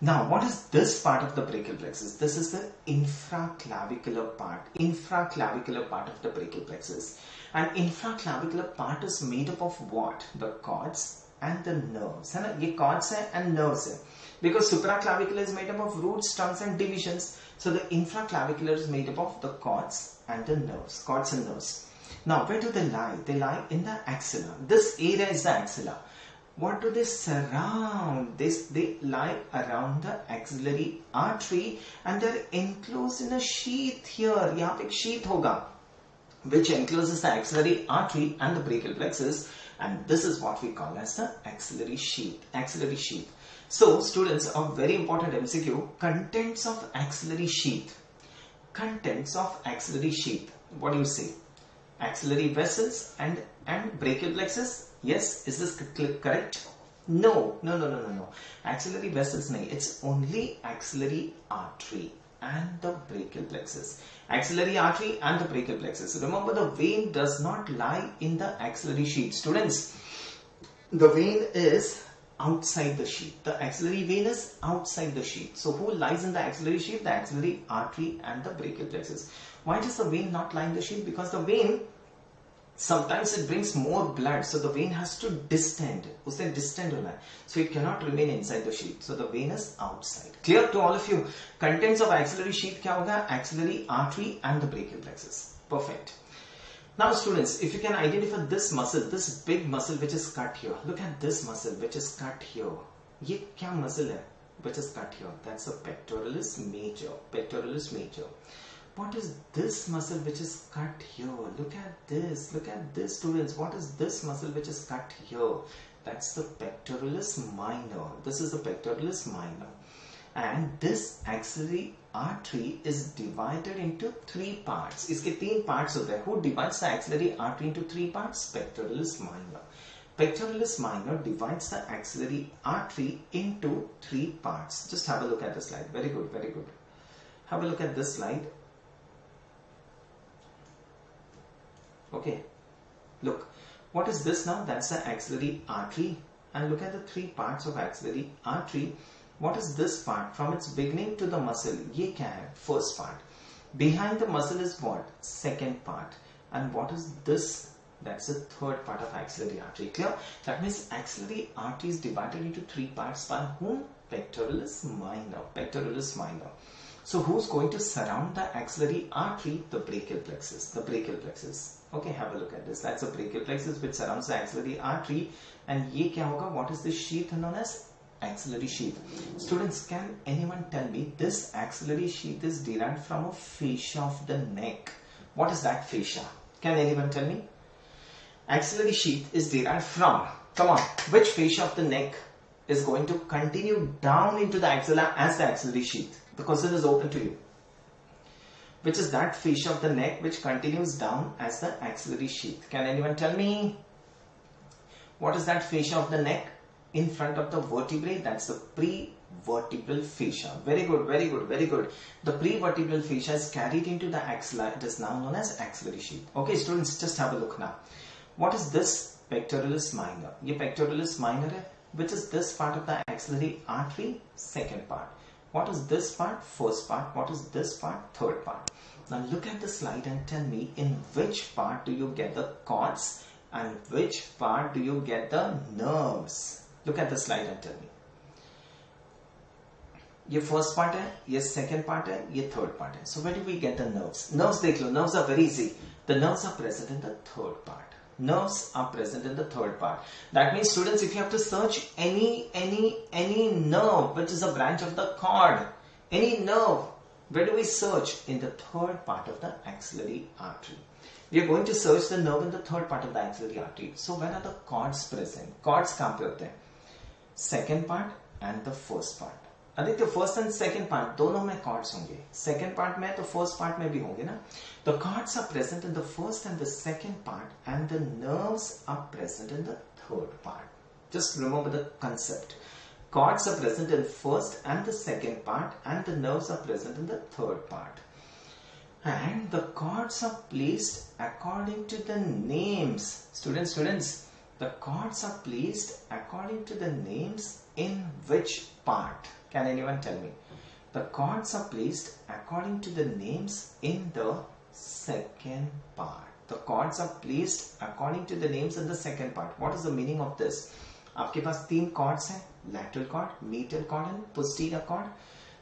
Now, what is this part of the brachial plexus? This is the infraclavicular part of the brachial plexus. And infraclavicular part is made up of what? The cords and the nerves. है ना? ये cords है and nerves है. Because supraclavicular is made up of roots, trunks and divisions. So the infraclavicular is made up of the cords and the nerves. Cords and nerves. Now, where do they lie? They lie in the axilla. This area is the axilla. What do they surround? They lie around the axillary artery and they are enclosed in a sheath here. यहाँ पे एक sheath होगा, which encloses the axillary artery and the brachial plexus, and this is what we call as the axillary sheath. Axillary sheath. So, students, a very important MCQ: contents of axillary sheath. Contents of axillary sheath. What do you say? Axillary vessels and brachial plexus. Yes, is this correct? No. Axillary vessels nahi. It's only axillary artery and the brachial plexus. Axillary artery and the brachial plexus. Remember, the vein does not lie in the axillary sheath. Students, the vein is outside the sheath. The axillary vein is outside the sheath. So who lies in the axillary sheath? The axillary artery and the brachial plexus. Why does the vein not lie in the sheath? Because the vein, sometimes it brings more blood, so the vein has to distend. Usse distend hona hai. So it cannot remain inside the sheath. So the vein is outside. Clear to all of you? Contents of axillary sheath kya hoga? Axillary artery and the brachial plexus. Perfect. Now students, if you can identify this muscle, this big muscle which is cut here. Look at this muscle which is cut here. Ye kya muscle hai which is cut here? That's the pectoralis major. Pectoralis major. What is this muscle which is cut here? Look at this students. What is this muscle which is cut here? That's the pectoralis minor. This is the pectoralis minor. And this axillary artery is divided into three parts. Iske teen parts hote hain. Who divides the axillary artery into three parts? Pectoralis minor. Pectoralis minor divides the axillary artery into three parts. Just have a look at the slide. Very good, very good. Have a look at this slide. Okay, look, what is this now? That's the axillary artery, and look at the three parts of axillary artery. What is this part? From its beginning to the muscle, ye kya hai? First part. Behind the muscle is what? Second part. And what is this? That's the third part of axillary artery. Clear? That means axillary artery is divided into three parts by whom? Pectoralis minor. Pectoralis minor. So who's going to surround the axillary artery? The brachial plexus. The brachial plexus. Okay, have a look at this. That's a brachial plexus which surrounds the axillary artery. And ye kya hoga? What is this sheath known as? Axillary sheath. Students, can anyone tell me this axillary sheath is derived from a fascia of the neck? What is that fascia? Can anyone tell me? Axillary sheath is derived from, come on, which fascia of the neck is going to continue down into the axilla as the axillary sheath? The question is open to you. Which is that fascia of the neck which continues down as the axillary sheath? Can anyone tell me? What is that fascia of the neck in front of the vertebrae? That's the prevertebral fascia. Very good, very good, very good. The prevertebral fascia is carried into the axilla. It is now known as axillary sheath. Okay, students, just have a look now. What is this? Pectoralis minor. Ye pectoralis minor hai. Which is this part of the axillary artery? Second part. What is this part? First part. What is this part? Third part. Now look at the slide and tell me in which part do you get the cords and which part do you get the nerves? Look at the slide and tell me. Ye first part hai, ye second part hai, ye third part hai. So where do we get the nerves? Nerves, dekh lo, nerves are very easy. The nerves are present in the third part. Nerves are present in the third part. That means, students, if you have to search any nerve which is a branch of the cord, any nerve, where do we search? In the third part of the axillary artery. We are going to search the nerve in the third part of the axillary artery. So where are the cords present? Cords kahan pe hote hain? Second part and the first part. Aditya, first and second part दोनों में cords होंगे. Second part में तो first part में भी होंगे ना. The cords are present in the first and the second part, and the nerves are present in the third part. Just remember the concept. Cords are present in first and the second part, and the nerves are present in the third part. And the cords are placed according to the names. Students, the cords are placed according to the names in which part? Can anyone tell me? The cords are placed according to the names in the second part. The cords are placed according to the names in the second part. What is the meaning of this? आपके पास तीन cords हैं, lateral cord, medial cord and posterior cord.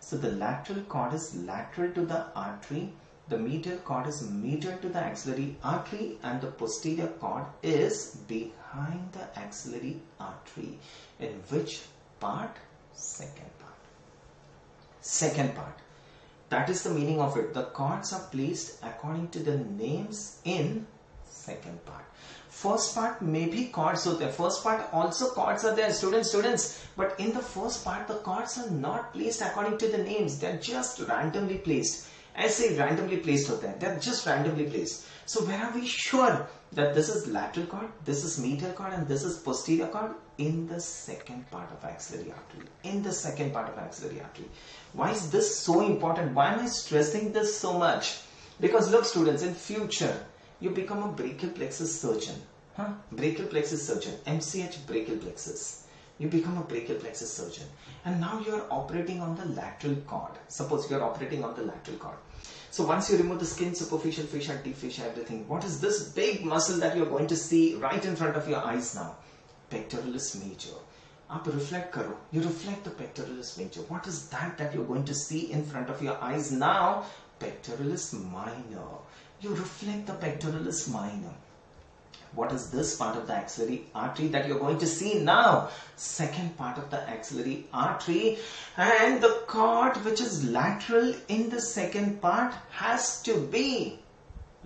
So the lateral cord is lateral to the artery, the medial cord is medial to the axillary artery, and the posterior cord is behind the axillary artery. In which part? Second part. Second part. That is the meaning of it. The cords are placed according to the names in second part. First part may be cords होते हैं. First part also cords are there, students. But in the first part, the cords are not placed according to the names. They are just randomly placed. ऐसे randomly placed होते हैं. They are just randomly placed. So where are we sure that this is lateral cord, this is medial cord, and this is posterior cord? In the second part of axillary artery. In the second part of axillary artery. Why is this so important? Why am I stressing this so much? Because look, students, in future, you become a brachial plexus surgeon. Brachial plexus surgeon. MCH brachial plexus. You become a brachial plexus surgeon. And now you are operating on the lateral cord. Suppose you are operating on the lateral cord. So once you remove the skin, superficial fascia, deep fascia, everything, what is this big muscle that you are going to see right in front of your eyes now? Pectoralis major. Aap reflect karo. You reflect the pectoralis major. What is that you're going to see in front of your eyes now? Pectoralis minor. You reflect the pectoralis minor. What is this part of the axillary artery that you're going to see now? Second part of the axillary artery, and the cord which is lateral in the second part has to be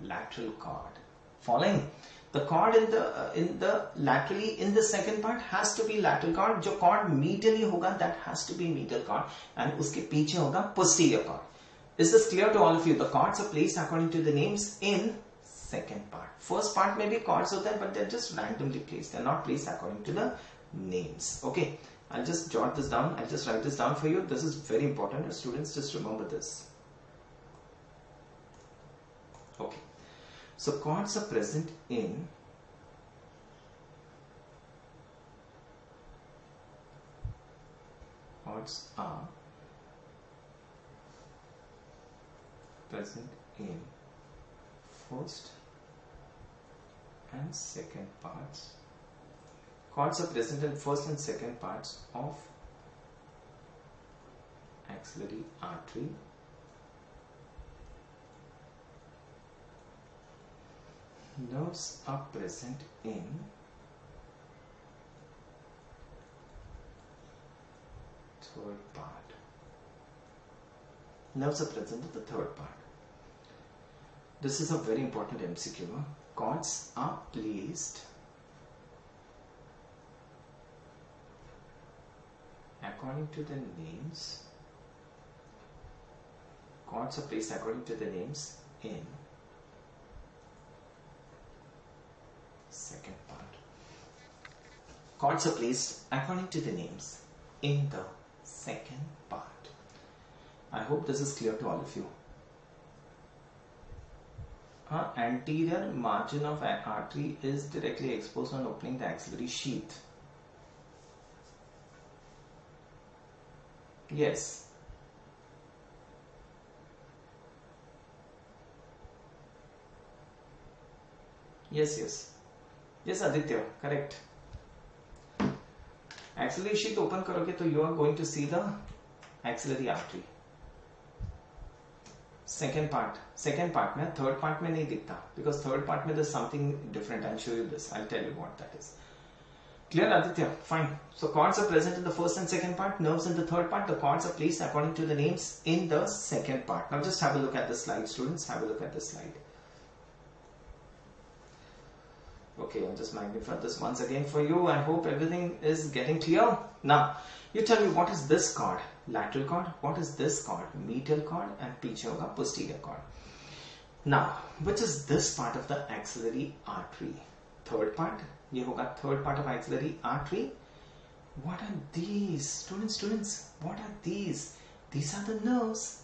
lateral cord. Following? The cord in the laterally in the second part has to be lateral cord. जो cord medially होगा, that has to be medial cord, and उसके पीछे होगा posterior cord. Is this clear to all of you? The cords are placed according to the names in second part. First part may be cords होता है, but they're just randomly placed. They're not placed according to the names. Okay, I'll just jot this down. I'll just write this down for you. This is very important. Students, just remember this. Okay. So cords are present in first and second parts. Cords are present in first and second parts of axillary artery. Nerves are present in third part. Nerves are present in the third part. This is a very important MCQ. Cords are placed according to the names. Cords are placed according to the names in second part. Cords are placed according to the names in the second part. I hope this is clear to all of you. Anterior margin of an artery is directly exposed on opening the axillary sheath. Yes. Yes, Aditya, correct. Axillary sheath open करोगे तो you are going to see the axillary artery. Second part में, third part में नहीं दिखता, because third part में there's something different. I'll show you this. I'll tell you what that is. Clear, Aditya? Fine. So cords are present in the first and second part, nerves in the third part. The cords are placed according to the names in the second part. Now just have a look at the slide, students. Have a look at the slide. Okay, I'll just magnify this once again for you. I hope everything is getting clear. Now, you tell me, what is this cord? Lateral cord. What is this cord? Medial cord, and piche hoga posterior cord. Now, which is this part of the axillary artery? Third part. Ye hoga third part of axillary artery. What are these? Students, what are these? These are the nerves,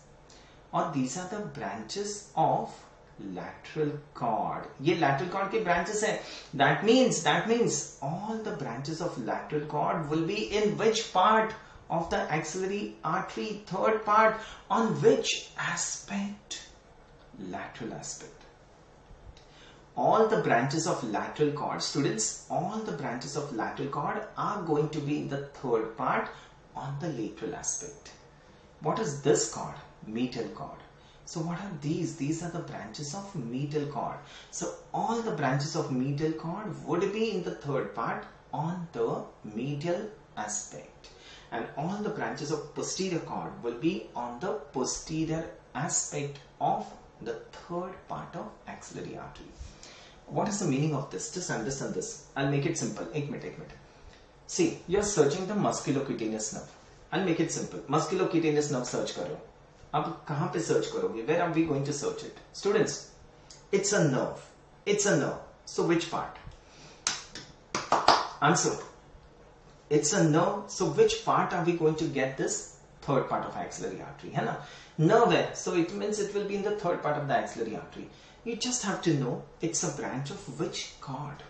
or these are the branches of lateral cord. ये lateral cord के branches हैं. That means all the branches of lateral cord will be in which part of the axillary artery? Third part. On which aspect? Lateral aspect. All the branches of lateral cord, students, all the branches of lateral cord are going to be in the third part on the lateral aspect. What is this cord? Medial cord. So what are these? These are the branches of medial cord. So all the branches of medial cord would be in the third part on the medial aspect. And all the branches of posterior cord will be on the posterior aspect of the third part of axillary artery. What is the meaning of this? Just understand this. I'll make it simple. Ek minute. See, you're searching the musculocutaneous nerve. I'll make it simple. Musculocutaneous nerve search karo. अब कहाँ पे search करोगे? Where are we going to search it? Students, it's a nerve. It's a nerve. So which part? Answer. It's a nerve. So which part are we going to get this? Third part of axillary artery. है ना? Nerve है. So it means it will be in the third part of the axillary artery. You just have to know it's a branch of which cord.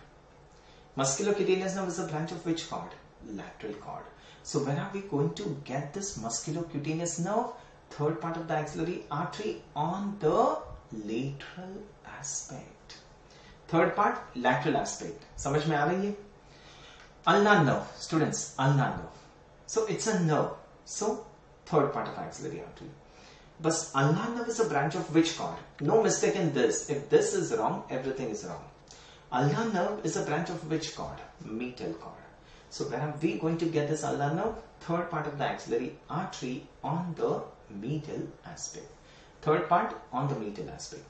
Musculocutaneous nerve is a branch of which cord? Lateral cord. So when are we going to get this musculocutaneous nerve? Third part of the axillary artery on the lateral aspect. Third part, lateral aspect. समझ में आ रही है? Ulnar nerve, students, ulnar nerve. So it's a nerve. So third part of axillary artery. But ulnar nerve is a branch of which cord? No mistake in this. If this is wrong, everything is wrong. Ulnar nerve is a branch of which cord? Medial cord. So where are we going to get this ulnar nerve? Third part of the axillary artery on the medial aspect. Third part on the medial aspect.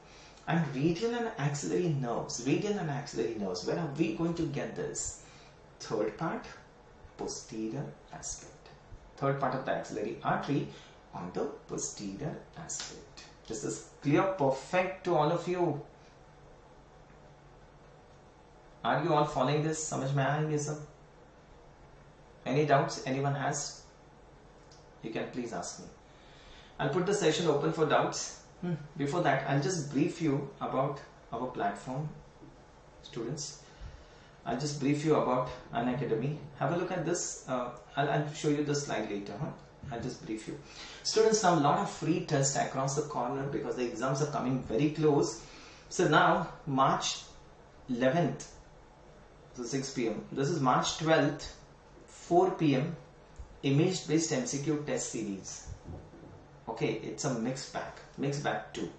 And radial and axillary nerves. Where are we going to get this? Third part, posterior aspect. Third part of the axillary artery on the posterior aspect. This is clear, perfect to all of you. Are you all following this? समझ में आया ये सब? Any doubts anyone has? You can please ask me. I'll put the session open for doubts. Before that, I'll just brief you about our platform, students. I'll just brief you about Unacademy. Have a look at this. I'll show you the slide later. I'll just brief you. Students, now a lot of free tests across the corner because the exams are coming very close. So now, March 11th, so 6 p.m. This is March 12th, 4 p.m. image-based MCQ test series. Okay, it's a mixed bag too.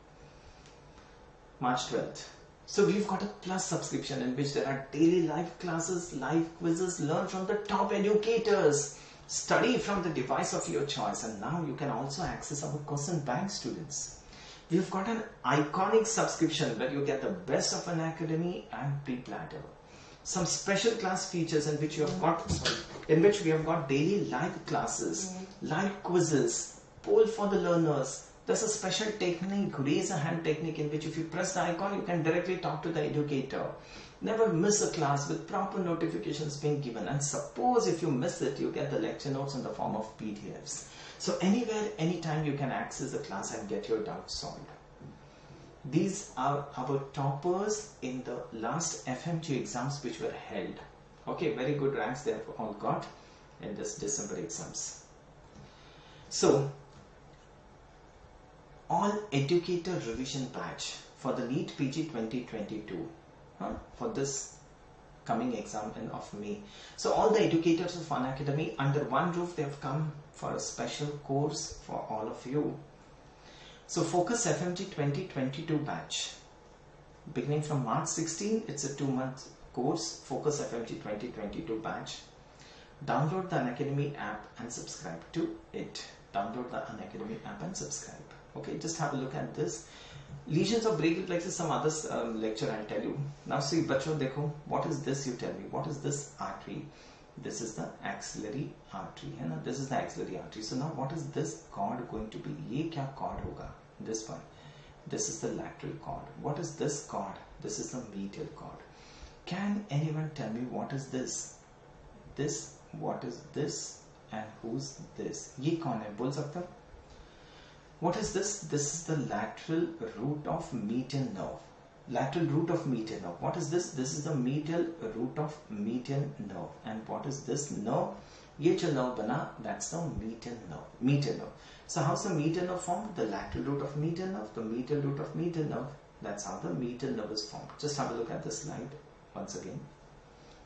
March 12th. So we've got a plus subscription in which there are daily live classes, live quizzes, learn from the top educators, study from the device of your choice, and now you can also access our question bank, students. We've got an iconic subscription where you get the best of Unacademy and pre-platter. Some special class features in which we have got daily live classes, live quizzes, poll for the learners. There's a special technique, raise a hand technique, in which if you press the icon, you can directly talk to the educator. Never miss a class with proper notifications being given. And suppose if you miss it, you get the lecture notes in the form of PDFs. So anywhere, anytime you can access the class and get your doubts solved. These are our toppers in the last FMGE exams which were held. Okay, very good ranks they have all got in this December exams. So, all educator revision batch for the NEET PG 2022 for this coming exam of May. So all the educators of Unacademy under one roof, they have come for a special course for all of you. So Focus FMG 2022 batch, beginning from March 16, it's a 2-month course, Focus FMG 2022 batch. Download the Unacademy app and subscribe to it. Download the Unacademy app and subscribe. Okay, just have a look at this. Lesions of brachial plexus, some other lecture I'll tell you. Now see, bachcho, dekho, what is this? You tell me, what is this artery? This is the axillary artery. This is the axillary artery. So now what is this cord going to be? Ye kya cord hoga? This one. This is the lateral cord. What is this cord? This is the medial cord. Can anyone tell me what is this? This, what is this? And who's this? Ye kaun hai? Bol sakta? What is this? This is the lateral root of median nerve. Lateral root of median nerve. What is this? This is the medial root of median nerve. And what is this nerve? Ye jo nerve bana, that's the median nerve. Median nerve. So how's the median nerve formed? The lateral root of median nerve, the medial root of median nerve. That's how the median nerve is formed. Just have a look at this slide once again.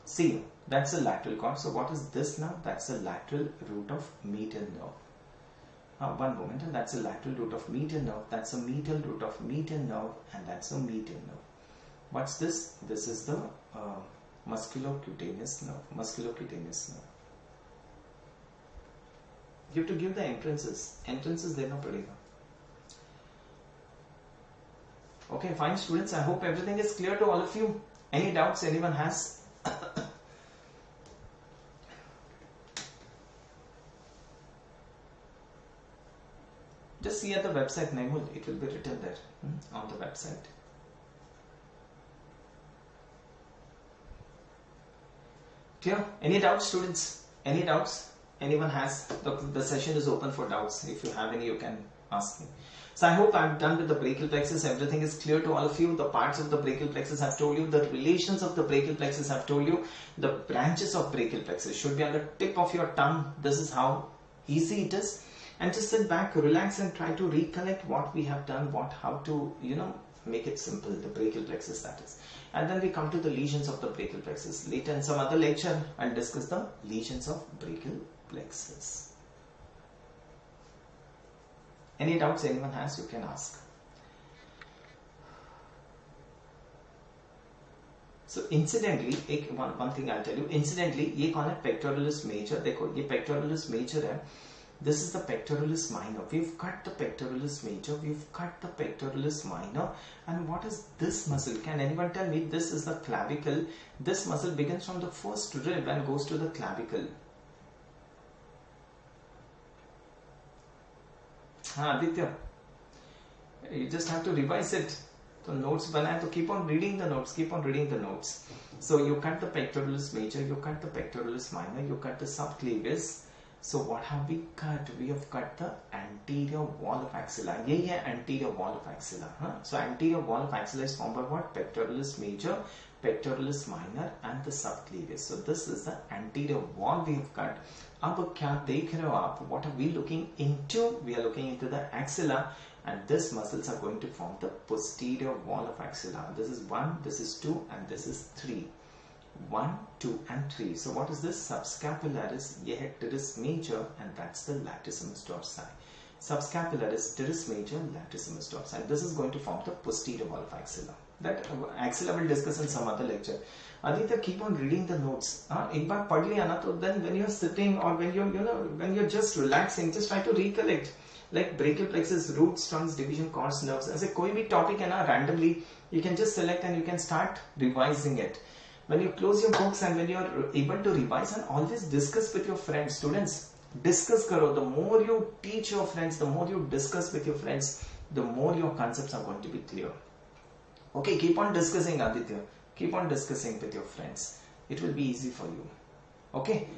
See, that's the lateral cord. So what is this now? That's the lateral root of median nerve. One moment, and that's the lateral root of median nerve, that's the medial root of median nerve, and that's the median nerve. What's this? This is the musculocutaneous nerve. Musculocutaneous nerve. You have to give the entrances. Entrances there no padega. Okay, fine students. I hope everything is clear to all of you. Any doubts anyone has? Just see at the website, Naimul, it will be written there on the website. Clear? Any doubts, students? Any doubts? Anyone has? The session is open for doubts. If you have any, you can ask me. So I hope I'm done with the brachial plexus. Everything is clear to all of you. The parts of the brachial plexus I've told you. The relations of the brachial plexus I've told you. The branches of brachial plexus should be on the tip of your tongue. This is how easy it is. And just sit back, relax, and try to recollect what we have done, how to, make it simple, the brachial plexus, that is. And then we come to the lesions of the brachial plexus. Later in some other lecture, I'll discuss the lesions of brachial plexus. Any doubts anyone has, you can ask. So incidentally, one thing I'll tell you, incidentally, ये कौन है? Pectoralis major. देखो, ये pectoralis major है. This is the pectoralis minor. We've cut the pectoralis major, we've cut the pectoralis minor. And what is this muscle? Can anyone tell me? This is the clavicle. This muscle begins from the first rib and goes to the clavicle. Aditya, you just have to revise it. The notes banana, to keep on reading the notes, keep on reading the notes. So you cut the pectoralis major, you cut the pectoralis minor, you cut the subclavius. So what have we cut? We have cut the anterior wall of axilla. Yeah, anterior wall of axilla. So anterior wall of axilla is formed by what? Pectoralis major, pectoralis minor, and the subclavius. So this is the anterior wall we have cut. Ab kya dekh rahe ho aap? What are we looking into? We are looking into the axilla, and these muscles are going to form the posterior wall of axilla. This is 1, this is 2, and this is 3. 1, 2, and 3. So what is this? Subscapularis, ye hai teres major, and that's the latissimus dorsi. subscapularis, teres major, latissimus dorsi. And this is going to form the posterior wall of axilla. That axilla will discuss in some other lecture. Aditya, keep on reading the notes. एक बार पढ़ लिया ना तो then when you're sitting or when you're just relaxing, just try to recollect. Like brachial plexus, roots, trunks, division, cords, nerves. ऐसे कोई भी topic है ना, randomly you can just select and you can start revising it. When you close your books and when you are able to revise, and always discuss with your friends, students. Discuss karo. The more you teach your friends, the more you discuss with your friends, the more your concepts are going to be clear. Okay, keep on discussing, Aditya. Keep on discussing with your friends. It will be easy for you. Okay.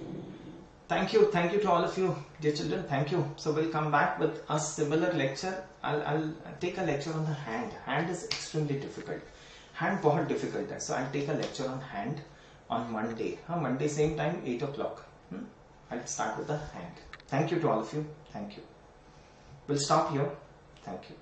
Thank you to all of you, dear children. Thank you. So we'll come back with a similar lecture. I'll take a lecture on the hand. Hand is extremely difficult. Hand बहुत difficult है. So I'll take a lecture on hand on Monday. Monday same time 8 o'clock. I'll start with the hand. Thank you to all of you. Thank you. We'll stop here. Thank you.